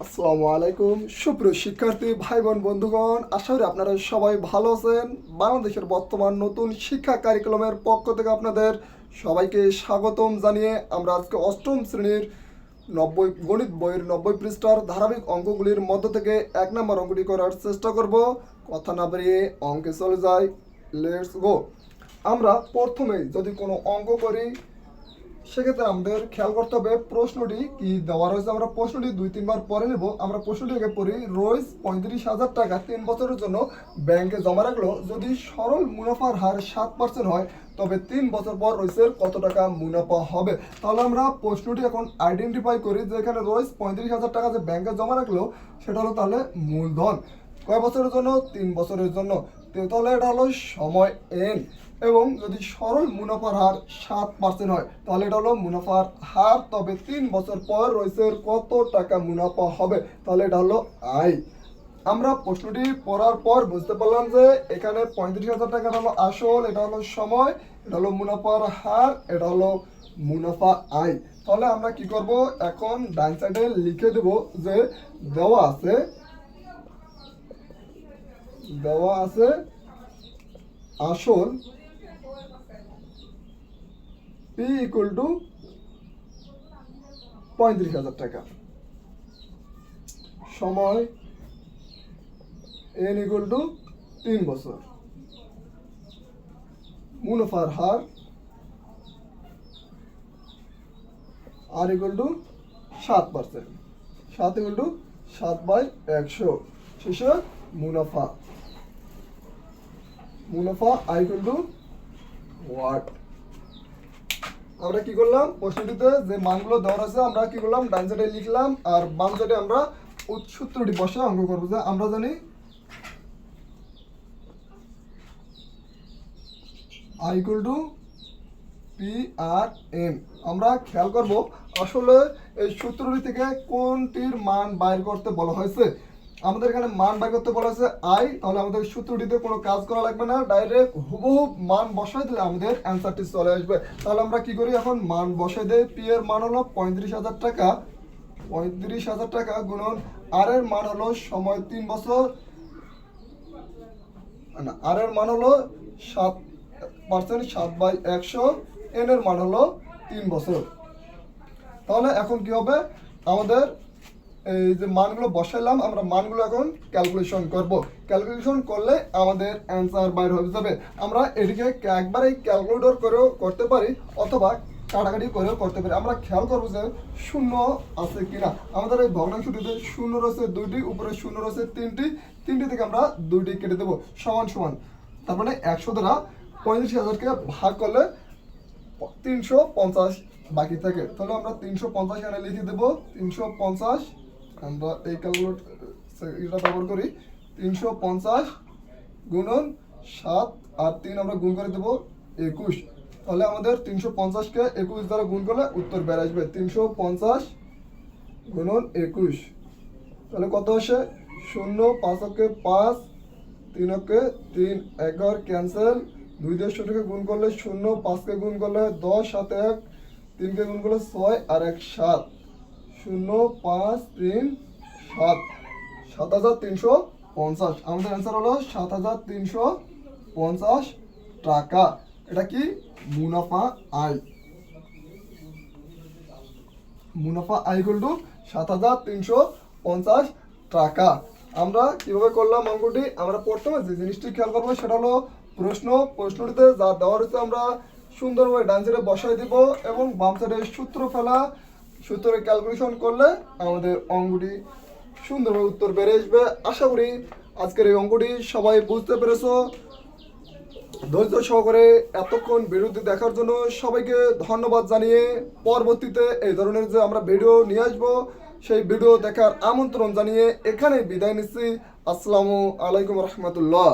আসসালামু আলাইকুম সুপ্রিয় শিক্ষার্থী ভাই বোন বন্ধুগণ, আশা করি আপনারা সবাই ভালো আছেন। বাংলাদেশের বর্তমান নতুন শিক্ষা কারিকুলামের পক্ষ থেকে আপনাদের সবাইকে স্বাগতম জানিয়ে আমরা আজকে অষ্টম শ্রেণীর গণিত বইয়ের 90 পৃষ্ঠার ধারাবাহিক অঙ্কগুলির মধ্য থেকে 1 নম্বর অঙ্কটি করার চেষ্টা করব। কথা না বাড়িয়ে অঙ্কে চলে যাই, লেটস গো। আমরা প্রথমেই যদি কোনো অঙ্ক করি সেক্ষেত্রে আমাদের খেয়াল করতে হবে প্রশ্নটি কি দেওয়া রয়েছে। আমরা প্রশ্নটি 2-3 বার পরে নেব। আমরা প্রশ্নটি আগে পড়ি। রোজ 35,000 টাকা 3 বছরের জন্য ব্যাংকে জমা রাখলো। যদি সরল মুনাফার হার 7% হয় তবে 3 বছর পর রোজের কত টাকা মুনাফা হবে। তাহলে আমরা প্রশ্নটি এখন আইডেন্টিফাই করি যে এখানে রোজ 35,000 টাকা যে ব্যাংকে জমা রাখলো সেটা হলো তাহলে মূলধন। কয় বছরের জন্য? 3 বছরের জন্য। তাহলে এটা হলো সময় n। এবং যদি সরল মুনাফার হার 7% হয় তাহলে এটা হলো মুনাফার হার, তবে 3 বছর পর রয়েছে কত টাকা মুনাফা হবে, তাহলে এটা হলো আয়। আমরা প্রশ্নটি পড়ার পর বুঝতে পারলাম যে এখানে 35,000 টাকা হলো আসল, এটা হলো সময়, এটা হলো মুনাফার হার, এটা হলো মুনাফা আয়। তাহলে আমরা কি করব, এখন ডান সাইডে লিখে দেব যে দেওয়া আছে আসল P ইকুয়াল টু 35,000 টাকা, সময় n ইকুয়াল টু 3 বছর, মুনাফার হার r equal to 7%, 7 equal to 7/100, শেষে মুনাফা i ইকুয়াল টু ওয়াট। আমরা কি করলাম, প্রশ্নটিতে যে মানগুলো দেওয়া আছে আমরা কি করলাম, ডান সাইডে লিখলাম আর বাম সাইডে আমরা সূত্রটি বসে অঙ্ক করবো। যে আমরা জানি I ইকুয়াল টু PRM। আমরা খেয়াল করব আসলে এই সূত্রটি থেকে কোনটির মান বাইর করতে বলা হয়েছে। আমাদের এখানে মান বাইর করতে বলা হয়েছে আই, তাহলে আমাদের সূত্রটিতে কোনো কাজ করা লাগবে না, ডাইরেক্ট হুবহু মান বসাই দিলে আমাদের অ্যান্সারটি চলে আসবে। তাহলে আমরা কি করি, এখন মান বসাই দেই। পি এর মান হলো 35,000 টাকা, 35,000 টাকা গুণন আর এর মান হলো সময় 3 বছর, আর এর মান হলো 7%, 7/100, এন এর মান হলো 3 বছর। তাহলে এখন কি হবে, আমাদের এই যে মানগুলো বসাইলাম আমরা মানগুলো এখন ক্যালকুলেশন করব। ক্যালকুলেশন করলে আমাদের অ্যান্সার বাইর হয়ে যাবে। আমরা এটিকে একবারেই ক্যালকুলেটর করেও করতে পারি অথবা কাটাকাটি করেও করতে পারি। আমরা খেয়াল করবো যে শূন্য আছে কিনা। আমাদের এই ভগ্নাংশটিতে শূন্য রয়েছে 2টি, উপরে শূন্য রয়েছে 3টি থেকে আমরা 2টি কেটে দেবো, সমান সমান। তার মানে 100 দ্বারা 35,000কে ভাগ করলে 350 বাকি থাকে। তাহলে আমরা 350 এখানে লিখে দেবো। 350 আমরা এই ক্যালকুলেটর ব্যবহার করি। 350 গুণন 7 আর 3 আমরা গুণ করে দেবো 21। তাহলে আমাদের 350কে 21 দ্বারা গুণ করলে উত্তর বের আসবে 350 গুণন 21। তাহলে কত আসে? 0, 5 অক্ষে 5, 3 অক্ষে 3, 11 ক্যান্সেল, 2 দিয়ে 0কে গুণ করলে 0, 5কে গুণ করলে 10, 7 1, 3কে গুণ করলে 6 আর 1 7, 0, 5, 3, 7, 7,350। আমাদের অ্যান্সার হলো 7,350 টাকা। এটা কি? মুনাফা আয়। মুনাফা আয় ইকুয়াল টু 7,350 টাকা। আমরা কিভাবে করলাম অঙ্কটি, আমরা প্রথমে যে জিনিসটি খেয়াল করবো সেটা হলো প্রশ্নটিতে যা দেওয়া রয়েছে আমরা সুন্দরভাবে ডান সাইডে বসাই দিব এবং বাম সাইডে সূত্রে ক্যালকুলেশন করলে আমাদের অঙ্কটি সুন্দরভাবে উত্তর বেড়ে আসবে। আশা করি আজকের এই অঙ্কটি সবাই বুঝতে পেরেছো। ধৈর্য সহকারে এতক্ষণ ভিডিওটি দেখার জন্য সবাইকে ধন্যবাদ জানিয়ে পরবর্তীতে এই ধরনের যে আমরা ভিডিও নিয়ে আসবো সেই ভিডিও দেখার আমন্ত্রণ জানিয়ে এখানে বিদায় নিচ্ছি। আসসালামু আলাইকুম রহমতুল্লাহ।